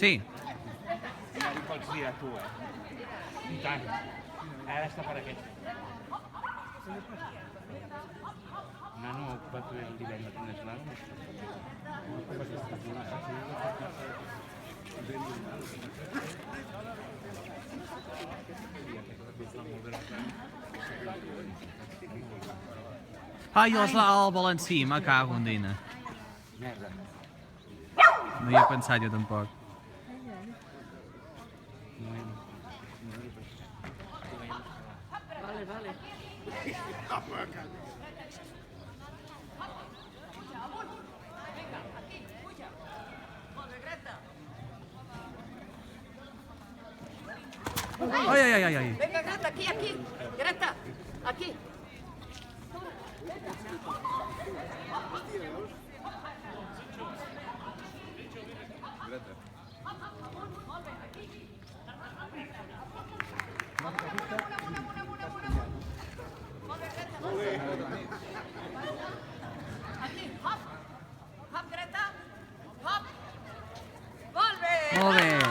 Sí. Ho pots dir a tu, I tant. Ara està per aquest. Nano, ha ocupat el divendres nacional. Jo el Valentí, me cago en Dina. Merda. No hi he pensat jo tampoc. Vale. Ai. Venga, Greta, aquí. Greta, aquí. Aquí, hop, Greta, hop. Molt bé. Molt bé.